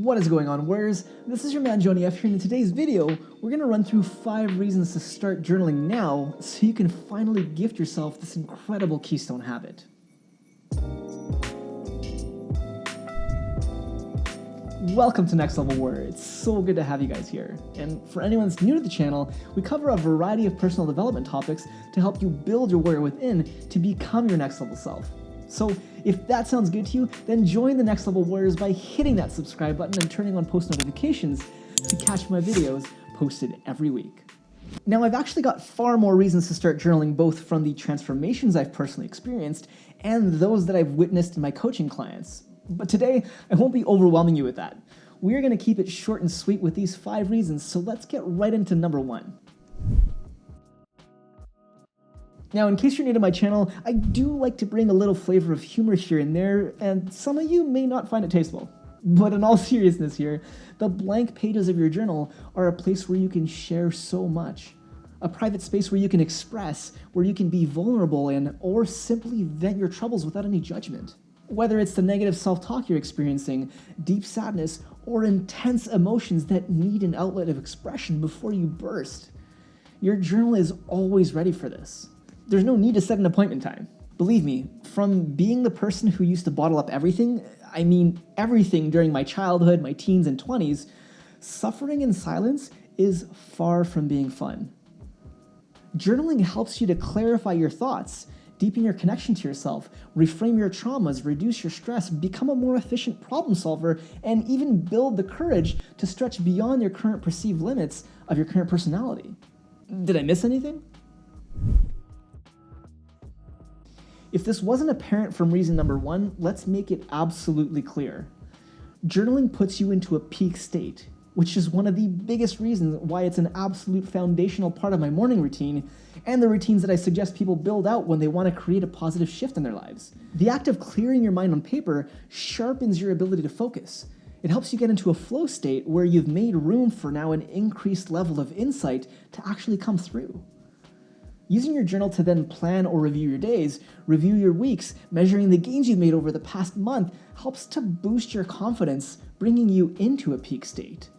What is going on, warriors? This is your man Johnny F here, and in today's video, we're going to run through 5 reasons to start journaling now so you can finally gift yourself this incredible keystone habit. Welcome to Next Level Warrior. It's so good to have you guys here. And for anyone that's new to the channel, we cover a variety of personal development topics to help you build your warrior within to become your next level self. So if that sounds good to you, then join the Next Level Warriors by hitting that subscribe button and turning on post notifications to catch my videos posted every week. Now, I've actually got far more reasons to start journaling, both from the transformations I've personally experienced and those that I've witnessed in my coaching clients. But today, I won't be overwhelming you with that. We're going to keep it short and sweet with these 5 reasons, so let's get right into number 1. Now, in case you're new to my channel, I do like to bring a little flavor of humor here and there, and some of you may not find it tasteful. But in all seriousness here, the blank pages of your journal are a place where you can share so much. A private space where you can express, where you can be vulnerable in, or simply vent your troubles without any judgment. Whether it's the negative self-talk you're experiencing, deep sadness, or intense emotions that need an outlet of expression before you burst, your journal is always ready for this. There's no need to set an appointment time. Believe me, from being the person who used to bottle up everything, I mean everything during my childhood, my teens and 20s, suffering in silence is far from being fun. Journaling helps you to clarify your thoughts, deepen your connection to yourself, reframe your traumas, reduce your stress, become a more efficient problem solver, and even build the courage to stretch beyond your current perceived limits of your current personality. Did I miss anything? If this wasn't apparent from reason number 1, let's make it absolutely clear. Journaling puts you into a peak state, which is one of the biggest reasons why it's an absolute foundational part of my morning routine and the routines that I suggest people build out when they want to create a positive shift in their lives. The act of clearing your mind on paper sharpens your ability to focus. It helps you get into a flow state where you've made room for now an increased level of insight to actually come through. Using your journal to then plan or review your days, review your weeks, measuring the gains you've made over the past month helps to boost your confidence, bringing you into a peak state.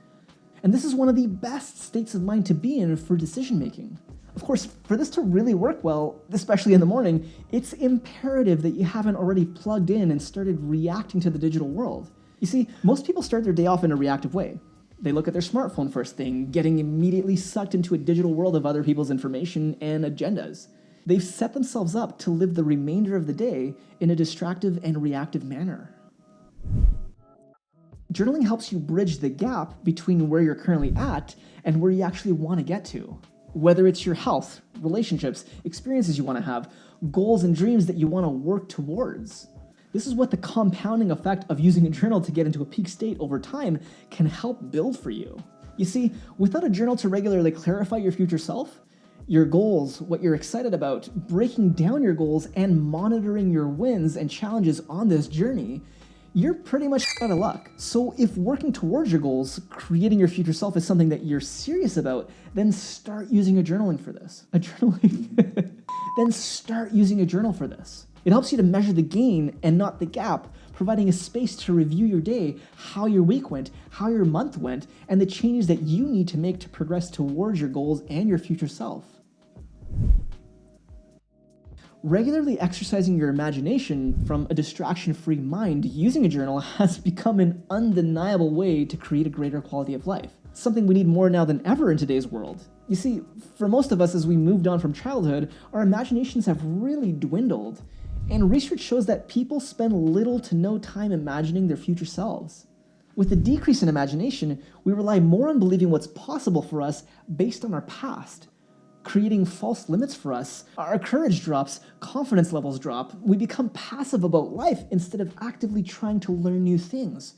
And this is one of the best states of mind to be in for decision making. Of course, for this to really work well, especially in the morning, it's imperative that you haven't already plugged in and started reacting to the digital world. You see, most people start their day off in a reactive way. They look at their smartphone first thing, getting immediately sucked into a digital world of other people's information and agendas. They've set themselves up to live the remainder of the day in a distractive and reactive manner. Journaling helps you bridge the gap between where you're currently at and where you actually want to get to. Whether it's your health, relationships, experiences you want to have, goals and dreams that you want to work towards. This is what the compounding effect of using a journal to get into a peak state over time can help build for you. You see, without a journal to regularly clarify your future self, your goals, what you're excited about, breaking down your goals, and monitoring your wins and challenges on this journey, you're pretty much out of luck. So if working towards your goals, creating your future self is something that you're serious about, then start using a journaling for this. Then start using a journal for this. It helps you to measure the gain and not the gap, providing a space to review your day, how your week went, how your month went, and the changes that you need to make to progress towards your goals and your future self. Regularly exercising your imagination from a distraction-free mind using a journal has become an undeniable way to create a greater quality of life. Something we need more now than ever in today's world. You see, for most of us as we moved on from childhood, our imaginations have really dwindled. And research shows that people spend little to no time imagining their future selves. With the decrease in imagination, we rely more on believing what's possible for us based on our past, creating false limits for us. Our courage drops, confidence levels drop, we become passive about life instead of actively trying to learn new things,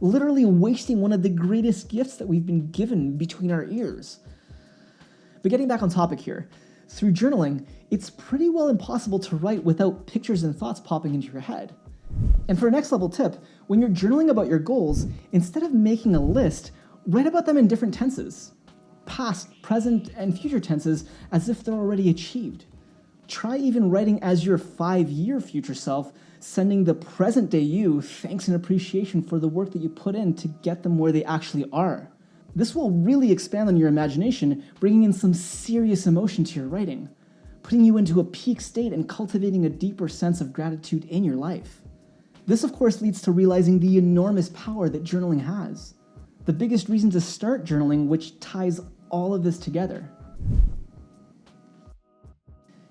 literally wasting one of the greatest gifts that we've been given between our ears. But getting back on topic here, through journaling, it's pretty well impossible to write without pictures and thoughts popping into your head. And for a next level tip, when you're journaling about your goals, instead of making a list, write about them in different tenses. Past, present, and future tenses as if they're already achieved. Try even writing as your 5-year future self, sending the present day you thanks and appreciation for the work that you put in to get them where they actually are. This will really expand on your imagination, bringing in some serious emotion to your writing, putting you into a peak state and cultivating a deeper sense of gratitude in your life. This, of course, leads to realizing the enormous power that journaling has. The biggest reason to start journaling, which ties all of this together.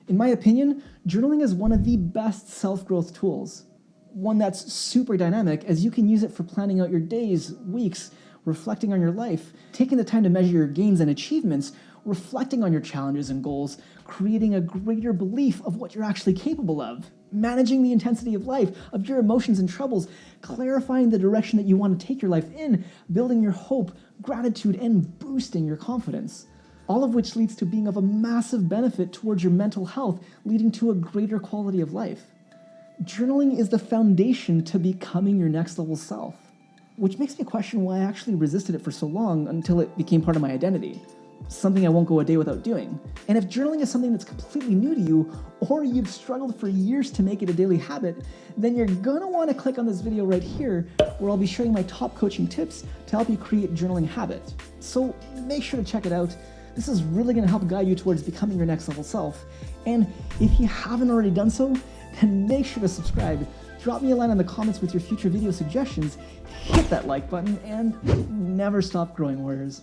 In my opinion, journaling is one of the best self-growth tools. One that's super dynamic, as you can use it for planning out your days, weeks, reflecting on your life, taking the time to measure your gains and achievements, reflecting on your challenges and goals, creating a greater belief of what you're actually capable of, managing the intensity of life, of your emotions and troubles, clarifying the direction that you want to take your life in, building your hope, gratitude, and boosting your confidence. All of which leads to being of a massive benefit towards your mental health, leading to a greater quality of life. Journaling is the foundation to becoming your next level self, which makes me question why I actually resisted it for so long until it became part of my identity. Something I won't go a day without doing. And if journaling is something that's completely new to you, or you've struggled for years to make it a daily habit, then you're gonna wanna click on this video right here, where I'll be sharing my top coaching tips to help you create a journaling habit. So make sure to check it out. This is really gonna help guide you towards becoming your next level self. And if you haven't already done so, then make sure to subscribe. Drop me a line in the comments with your future video suggestions, hit that like button, and never stop growing, warriors.